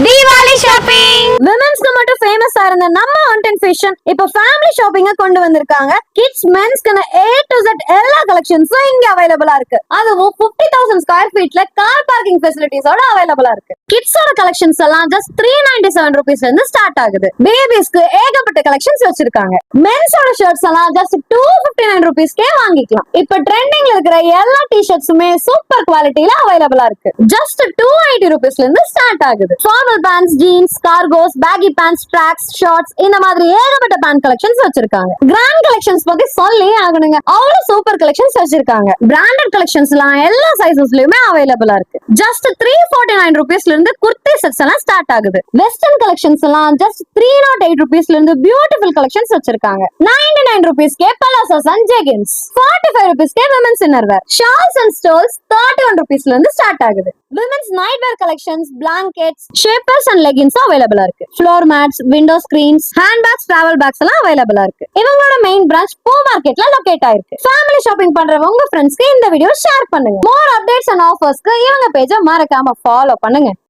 Deepavali shopping விமென்ஸ்க்கு மட்டும் ஃபேமஸா இருந்த நம்ம ஆன்டன் ஃபேஷன் இப்போ ஃபேமிலி ஷாப்பிங்க கொண்டு வந்திருக்காங்க. கிட்ஸ் மென்ஸ்க்கு A to Z எல்லா கலெக்ஷன்ஸும் இங்க அவைலபிளா இருக்கு. அதுவும் 50,000 ஸ்கொயர் ஃபீட்ல கார் பார்க்கிங் ஃபெசிலிட்டிஸோட அவைலபிளா இருக்கு. கிட்ஸோட கலெக்ஷன்ஸ் எல்லாம் ஜஸ்ட் 397 ரூபீஸ்ல இருந்து ஸ்டார்ட் ஆகுது. பேபிஸ்க்கு ஏகப்பட்ட கலெக்ஷன்ஸ் வச்சிருக்காங்க. மென்ஸோட ஷர்ட்ஸ் எல்லாம் ஜஸ்ட் 259 ரூபீஸ்க்கே வாங்கிக்கலாம். இப்போ ட்ரெண்டிங்ல இருக்கிற எல்லா டி-ஷர்ட்ஸுமே சூப்பர் குவாலிட்டில அவைலபிளா இருக்கு. ஜஸ்ட் 280 ரூபீஸ்ல இருந்து ஸ்டார்ட் ஆகுது. Formal pants, jeans, cargos, baggy pants, tracks, shorts இந்த மாதிரி ஏகப்பட்ட பேண்ட் கலெக்ஷன்ஸ் வச்சிருக்காங்க. கிராண்ட் கலெக்ஷன்ஸ் பத்தி சொல்லி ஆகணுங்க. அவ்வளவு சூப்பர் கலெக்ஷன்ஸ் வச்சிருக்காங்க. பிராண்டட் கலெக்ஷன்ஸ் எல்லாம் எல்லா சைஸஸ்லயுமே அவைலபிளா இருக்கு. ஜஸ்ட் 349 ரூபீஸ்ல இருந்து குர்த்தி செட்ஸ் எல்லாம் ஸ்டார்ட் ஆகுது. வெஸ்டர்ன் கலெக்ஷன்ஸ் எல்லாம் ஜஸ்ட் 308 ரூபீஸ்ல இருந்து பியூட்டிஃபுல் கலெக்ஷன்ஸ் வச்சிருக்காங்க. 99 ரூபீஸ்க்கே பலாசோஸ் அண்ட் ஜெகின்ஸ், 45 ரூபீஸ்க்கே women's innerwear, shawls and stoles 31 ரூபீஸ்ல இருந்து ஸ்டார்ட் ஆகுது. Women's night wear collections, blankets, shapers and leggings அவைலபிளா இருக்கு. Floor mats, window screens, hand bags, travel bags எல்லாம் அவைலபிளா இருக்கு. இவங்களோட மெயின் பிரான்ச் பூ மார்க்கெட்ல லொகேட் ஆயிருக்கு. ஃபேமிலி ஷாப்பிங் பண்றவங்க உங்க ஃப்ரெண்ட்ஸ்க்கு இந்த வீடியோ ஷேர் பண்ணுங்க. மோர் அப்டேட்ஸ் அண்ட் ஆஃபர்ஸ்க்கு இவங்க பேஜை மறக்காம ஃபாலோ பண்ணுங்க.